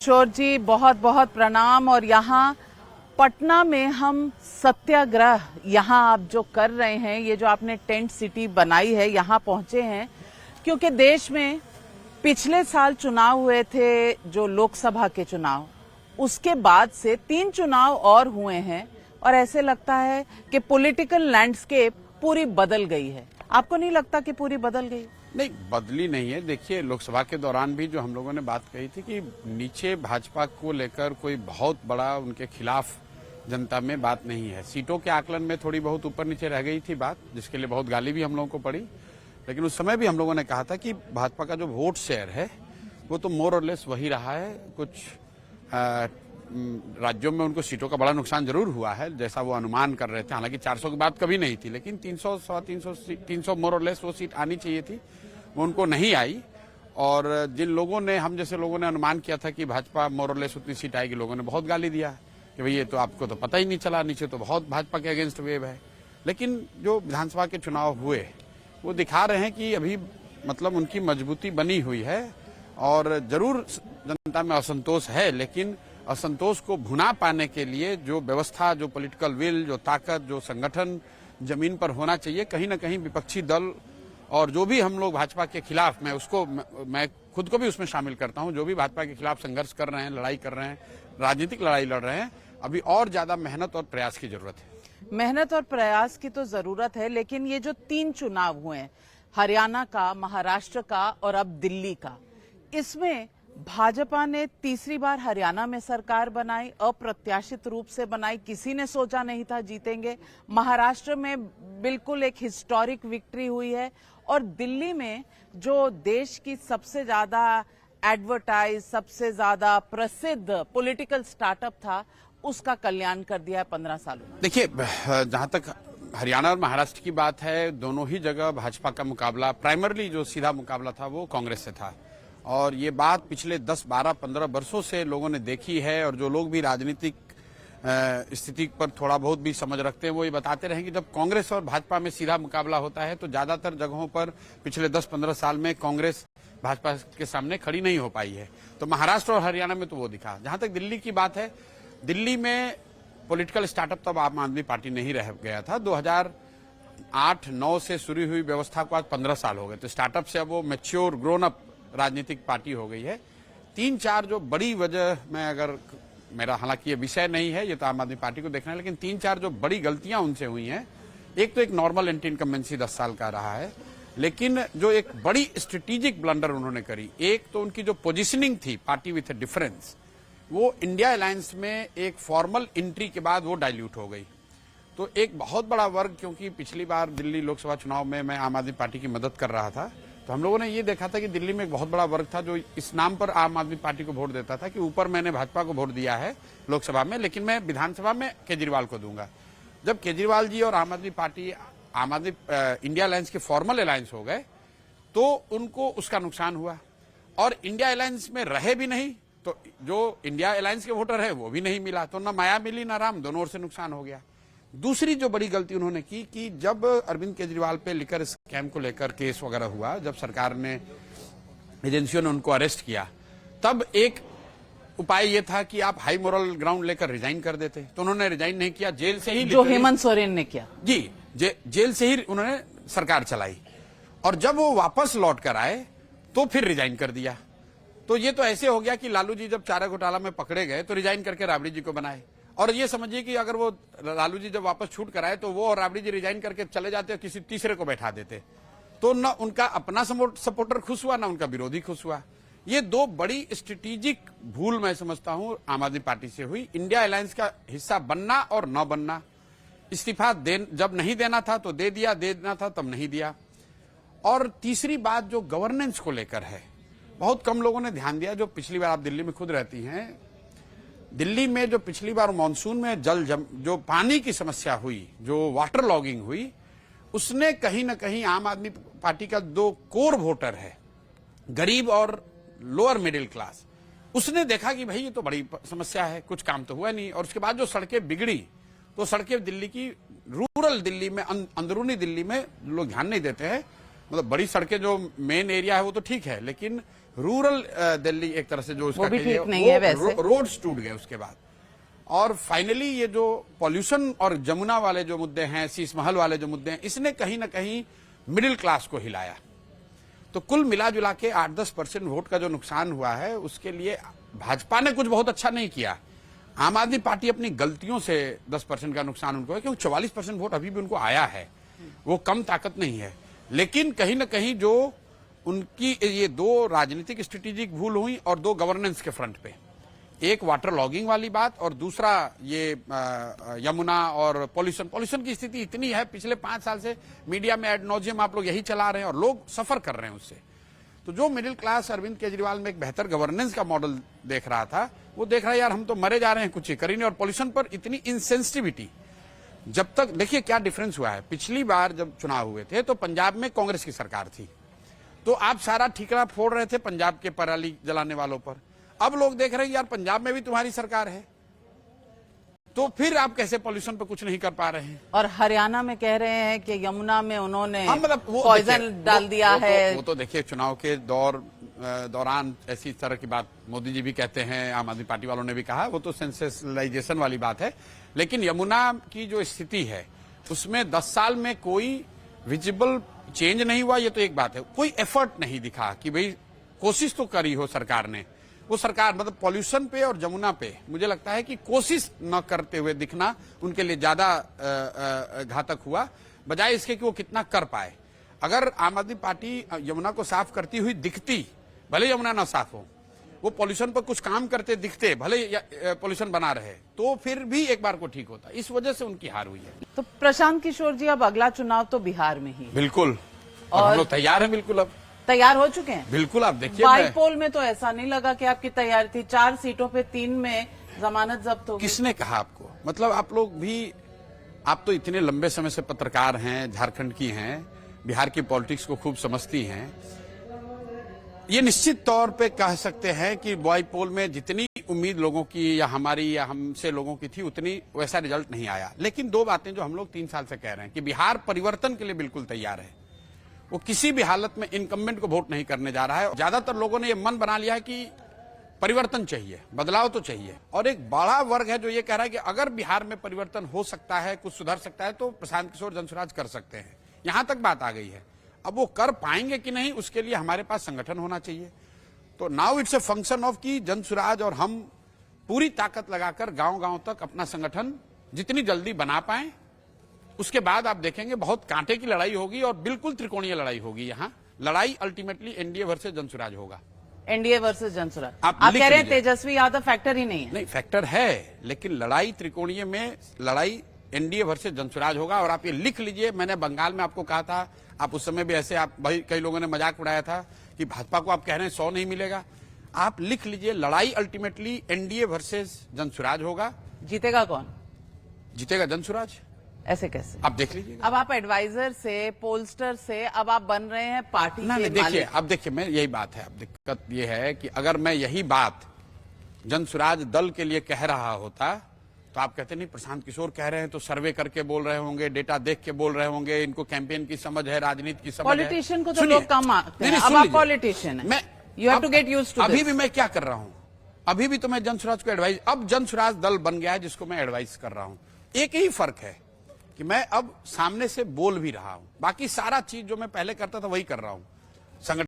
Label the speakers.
Speaker 1: किशोर जी बहुत बहुत प्रणाम। और यहाँ पटना में हम सत्याग्रह यहाँ आप जो कर रहे हैं, ये जो आपने टेंट सिटी बनाई है, यहाँ पहुंचे हैं क्योंकि देश में पिछले साल चुनाव हुए थे, जो लोकसभा के चुनाव, उसके बाद से 3 चुनाव और हुए हैं और ऐसे लगता है कि पॉलिटिकल लैंडस्केप पूरी बदल गई है। आपको नहीं लगता कि पूरी बदल गई?
Speaker 2: नहीं, बदली नहीं है। देखिए, लोकसभा के दौरान भी जो हम लोगों ने बात कही थी कि नीचे भाजपा को लेकर कोई बहुत बड़ा उनके खिलाफ जनता में बात नहीं है। सीटों के आकलन में थोड़ी बहुत ऊपर नीचे रह गई थी बात, जिसके लिए बहुत गाली भी हम लोगों को पड़ी। लेकिन उस समय भी हम लोगों ने कहा था कि भाजपा का जो वोट शेयर है वो तो मोर और लेस वही रहा है। कुछ राज्यों में उनको सीटों का बड़ा नुकसान जरूर हुआ है, जैसा वो अनुमान कर रहे थे। हालांकि 400 की बात कभी नहीं थी, लेकिन 300 मोर और लेस वो सीट आनी चाहिए थी, वो उनको नहीं आई। और जिन लोगों ने, हम जैसे लोगों ने अनुमान किया था कि भाजपा मोर और लेस उतनी सीट आएगी, लोगों ने बहुत गाली दिया कि भाई ये तो आपको तो पता ही नहीं चला, नीचे तो बहुत भाजपा के अगेंस्ट वेव है। लेकिन जो विधानसभा के चुनाव हुए वो दिखा रहे हैं कि अभी मतलब उनकी मजबूती बनी हुई है। और जरूर जनता में असंतोष है, लेकिन असंतोष को भुना पाने के लिए जो व्यवस्था, जो पॉलिटिकल विल, जो ताकत, जो संगठन जमीन पर होना चाहिए, कहीं ना कहीं विपक्षी दल और जो भी हम लोग भाजपा के खिलाफ, मैं खुद को भी उसमें शामिल करता हूं, जो भी भाजपा के खिलाफ संघर्ष कर रहे हैं, लड़ाई कर रहे हैं, राजनीतिक लड़ाई लड़ रहे हैं, अभी और ज्यादा मेहनत और प्रयास की जरूरत है।
Speaker 1: मेहनत और प्रयास की तो जरूरत है, लेकिन ये जो 3 चुनाव हुए हैं, हरियाणा का, महाराष्ट्र का और अब दिल्ली का, इसमें भाजपा ने तीसरी बार हरियाणा में सरकार बनाई, अप्रत्याशित रूप से बनाई, किसी ने सोचा नहीं था जीतेंगे। महाराष्ट्र में बिल्कुल एक हिस्टोरिक विक्ट्री हुई है और दिल्ली में जो देश की सबसे ज्यादा एडवर्टाइज, सबसे ज्यादा प्रसिद्ध पॉलिटिकल स्टार्टअप था, उसका कल्याण कर दिया है 15 सालों में।
Speaker 2: देखिए, जहां तक हरियाणा और महाराष्ट्र की बात है, दोनों ही जगह भाजपा का मुकाबला, प्राइमरली जो सीधा मुकाबला था वो कांग्रेस से था। और ये बात पिछले 10, 12, 15 वर्षों से लोगों ने देखी है। और जो लोग भी राजनीतिक स्थिति पर थोड़ा बहुत भी समझ रखते हैं, वो ये बताते रहे कि जब कांग्रेस और भाजपा में सीधा मुकाबला होता है तो ज्यादातर जगहों पर पिछले 10-15 साल में कांग्रेस भाजपा के सामने खड़ी नहीं हो पाई है। तो महाराष्ट्र और हरियाणा में तो वो दिखा। जहां तक दिल्ली की बात है, दिल्ली में पॉलिटिकल स्टार्टअप तब आम आदमी पार्टी नहीं रह गया था। 2008-9 से शुरू हुई व्यवस्था को आज 15 साल हो गए। तो स्टार्टअप से अब वो मैच्योर, ग्रोन अप राजनीतिक पार्टी हो गई है। 3-4 जो बड़ी वजह, मैं अगर, मेरा हालांकि ये विषय नहीं है, ये तो आम आदमी पार्टी को देखना है, लेकिन 3-4 जो बड़ी गलतियां उनसे हुई हैं, एक तो एक नॉर्मल एंटी इनकम्बेंसी 10 साल का रहा है, लेकिन जो एक बड़ी स्ट्रेटेजिक ब्लंडर उन्होंने करी, एक तो उनकी जो पोजिशनिंग थी पार्टी विथ ए डिफरेंस, वो इंडिया अलायंस में एक फॉर्मल एंट्री के बाद वो डाइल्यूट हो गई। तो एक बहुत बड़ा वर्ग, क्योंकि पिछली बार दिल्ली लोकसभा चुनाव में मैं आम आदमी पार्टी की मदद कर रहा था, तो हम लोगों ने ये देखा था कि दिल्ली में एक बहुत बड़ा वर्ग था जो इस नाम पर आम आदमी पार्टी को वोट देता था कि ऊपर मैंने भाजपा को वोट दिया है लोकसभा में, लेकिन मैं विधानसभा में केजरीवाल को दूंगा। जब केजरीवाल जी और आम आदमी पार्टी, इंडिया अलायंस के फॉर्मल अलायंस हो गए, तो उनको उसका नुकसान हुआ। और इंडिया अलायंस में रहे भी नहीं, तो जो इंडिया अलायंस के वोटर है वो भी नहीं मिला, तो ना माया मिली ना राम, दोनों ओर से नुकसान हो गया। दूसरी जो बड़ी गलती उन्होंने की कि जब अरविंद केजरीवाल पे लिकर स्कैम को लेकर केस वगैरह हुआ, जब सरकार ने, एजेंसियों ने उनको अरेस्ट किया, तब एक उपाय ये था कि आप हाई मोरल ग्राउंड लेकर रिजाइन कर देते। तो उन्होंने रिजाइन नहीं किया, जेल से ही,
Speaker 1: जो हेमंत सोरेन ने किया
Speaker 2: जी, जेल से ही उन्होंने सरकार चलाई। और जब वो वापस लौट कर आए तो फिर रिजाइन कर दिया। तो ये तो ऐसे हो गया कि लालू जी जब चारा घोटाला में पकड़े गए तो रिजाइन करके राबड़ी जी को बनाए। और ये समझिए कि अगर वो लालू जी जब वापस छूट कर आए तो वो और राबड़ी जी रिजाइन करके चले जाते और किसी तीसरे को बैठा देते, तो न उनका अपना सपोर्टर खुश हुआ, न उनका विरोधी खुश हुआ। ये 2 बड़ी स्ट्रेटेजिक भूल मैं समझता हूं आम आदमी पार्टी से हुई। इंडिया अलायंस का हिस्सा बनना और न बनना, इस्तीफा जब नहीं देना था तो दे दिया, देना था तब नहीं दिया। और तीसरी बात जो गवर्नेंस को लेकर है, बहुत कम लोगों ने ध्यान दिया। जो पिछली बार, आप दिल्ली में खुद रहती हैं, दिल्ली में जो पिछली बार मानसून में जो पानी की समस्या हुई, जो वाटर लॉगिंग हुई, उसने कहीं ना कहीं आम आदमी पार्टी का 2 कोर वोटर है, गरीब और लोअर मिडिल क्लास, उसने देखा कि भाई ये तो बड़ी समस्या है, कुछ काम तो हुआ नहीं। और उसके बाद जो सड़कें बिगड़ी, तो सड़कें दिल्ली की, रूरल दिल्ली में, अंदरूनी दिल्ली में लोग ध्यान नहीं देते हैं। मतलब बड़ी सड़कें जो मेन एरिया है वो तो ठीक है, लेकिन रूरल दिल्ली एक तरह से जो उसका
Speaker 1: वो भी
Speaker 2: कहिए,
Speaker 1: ठीक नहीं है वैसे।
Speaker 2: रोड्स टूट गए उसके बाद। और फाइनली ये जो पॉल्यूशन और जमुना वाले जो मुद्दे हैं, शीश महल वाले जो मुद्दे हैं, इसने कहीं ना कहीं मिडिल क्लास को हिलाया। तो कुल मिला जुला के 8-10% वोट का जो नुकसान हुआ है, उसके लिए भाजपा ने कुछ बहुत अच्छा नहीं किया। आम आदमी पार्टी अपनी गलतियों से 10% का नुकसान उनको है, क्योंकि 44% वोट अभी भी उनको आया है, वो कम ताकत नहीं है। लेकिन कहीं ना कहीं जो उनकी ये दो राजनीतिक स्ट्रेटेजिक भूल हुई और दो गवर्नेंस के फ्रंट पे, एक वाटर लॉगिंग वाली बात और दूसरा ये यमुना और पॉल्यूशन की स्थिति इतनी है, पिछले 5 साल से मीडिया में एड नॉजियम आप लोग यही चला रहे हैं और लोग सफर कर रहे हैं उससे। तो जो मिडिल क्लास अरविंद केजरीवाल में एक बेहतर गवर्नेंस का मॉडल देख रहा था, वो देख रहा है यार हम तो मरे जा रहे हैं, कुछ ही करेंगे। और पॉल्यूशन पर इतनी इंसेंसिटिविटी, जब तक देखिए क्या डिफरेंस हुआ है। पिछली बार जब चुनाव हुए थे तो पंजाब में कांग्रेस की सरकार थी, तो आप सारा ठिकरा फोड़ रहे थे पंजाब के पराली जलाने वालों पर। अब लोग देख रहे हैं यार पंजाब में भी तुम्हारी सरकार है, तो फिर आप कैसे पॉल्यूशन पे कुछ नहीं कर पा रहे हैं।
Speaker 1: और हरियाणा में कह रहे हैं कि यमुना में उन्होंने
Speaker 2: मतलब
Speaker 1: पॉइजन डाल दिया है।
Speaker 2: वो तो देखिए चुनाव के दौरान ऐसी तरह की बात मोदी जी भी कहते हैं, आम आदमी पार्टी वालों ने भी कहा, वो तो सेंसेशनलाइजेशन वाली बात है। लेकिन यमुना की जो स्थिति है उसमें 10 साल में कोई विजिबल चेंज नहीं हुआ, ये तो एक बात है। कोई एफर्ट नहीं दिखा कि भाई कोशिश तो करी हो सरकार ने। वो सरकार मतलब पॉल्यूशन पे और जमुना पे मुझे लगता है कि कोशिश न करते हुए दिखना उनके लिए ज्यादा घातक हुआ, बजाय इसके कि वो कितना कर पाए। अगर आम आदमी पार्टी यमुना को साफ करती हुई दिखती, भले यमुना ना साफ हो, वो पॉल्यूशन पर कुछ काम करते दिखते, भले पॉल्यूशन बना रहे, तो फिर भी एक बार को ठीक होता। इस वजह से उनकी हार हुई है।
Speaker 1: तो प्रशांत किशोर जी, अब अगला चुनाव तो बिहार में ही।
Speaker 2: बिल्कुल, और हम लोग तैयार हैं, बिल्कुल अब
Speaker 1: तैयार हो चुके हैं।
Speaker 2: बिल्कुल, आप देखिए
Speaker 1: बाईपोल में तो ऐसा नहीं लगा कि आपकी तैयारी थी। 4 सीटों पे 3 में जमानत जब्त हो गई।
Speaker 2: किसने कहा आपको? मतलब आप लोग भी, आप तो इतने लंबे समय से पत्रकार हैं, झारखंड की हैं, बिहार की पॉलिटिक्स को खूब समझती हैं। ये निश्चित तौर पे कह सकते हैं कि बाईपोल में जितनी उम्मीद लोगों की या हमारी या हमसे लोगों की थी, उतनी वैसा रिजल्ट नहीं आया। लेकिन 2 बातें जो हम लोग 3 साल से कह रहे हैं कि बिहार परिवर्तन के लिए बिल्कुल तैयार है। वो किसी भी हालत में इनकम्बेंट को वोट नहीं करने जा रहा है। ज्यादातर लोगों ने ये मन बना लिया है कि परिवर्तन चाहिए, बदलाव तो चाहिए। और एक बड़ा वर्ग है जो ये कह रहा है कि अगर बिहार में परिवर्तन हो सकता है, कुछ सुधर सकता है, तो प्रशांत किशोर जनसुराज कर सकते हैं। यहां तक बात आ गई है। अब वो कर पाएंगे कि नहीं, उसके लिए हमारे पास संगठन होना चाहिए। तो now it's a function of कि जनसुराज और हम पूरी ताकत लगाकर गांव-गांव तक अपना संगठन जितनी जल्दी बना पाएं। उसके बाद आप देखेंगे बहुत कांटे की लड़ाई होगी और बिल्कुल त्रिकोणीय लड़ाई होगी। यहाँ लड़ाई अल्टीमेटली एनडीए वर्सेस जनसुराज होगा।
Speaker 1: NDA versus Jan Suraaj.
Speaker 2: आप
Speaker 1: कह रहे हैं तेजस्वी यादव फैक्टर ही नहीं है।
Speaker 2: नहीं, फैक्टर है, लेकिन लड़ाई त्रिकोणीय में लड़ाई एनडीए वर्सेस जनसुराज होगा। और आप ये लिख लीजिए, मैंने बंगाल में आपको कहा था, आप उस समय भी ऐसे आप भाई कई लोगों ने मजाक उड़ाया था कि भाजपा को आप कह रहे हैं 100 नहीं मिलेगा। आप लिख लीजिए, लड़ाई अल्टीमेटली एनडीए वर्सेस जनसुराज होगा।
Speaker 1: जीतेगा कौन?
Speaker 2: जीतेगा जनसुराज।
Speaker 1: ऐसे कैसे?
Speaker 2: आप देख लीजिए।
Speaker 1: अब आप एडवाइजर से, पोलस्टर से, अब आप बन रहे हैं पार्टी के
Speaker 2: देखिए, अब देखिए, मैं यही बात है। अब दिक्कत ये है कि अगर मैं यही बात जनसुराज दल के लिए कह रहा होता तो आप कहते नहीं प्रशांत किशोर कह रहे हैं तो सर्वे करके बोल रहे होंगे, डेटा देख के बोल रहे होंगे, इनको कैंपेन की समझ है, राजनीति की समझ है।
Speaker 1: पॉलिटिशियन को तो लोग कम मांगते हैं। अब आप पॉलिटिशियन हैं, you have to get used to this.
Speaker 2: अभी भी मैं क्या कर रहा हूं, अभी भी तो मैं जनसुराज को एडवाइस, अब जनसुराज दल बन गया है जिसको मैं एडवाइस कर रहा हूं। एक ही फर्क है कि मैं अब सामने से बोल भी रहा हूं, बाकी सारा चीज जो मैं पहले करता था वही कर रहा हूं। संगठन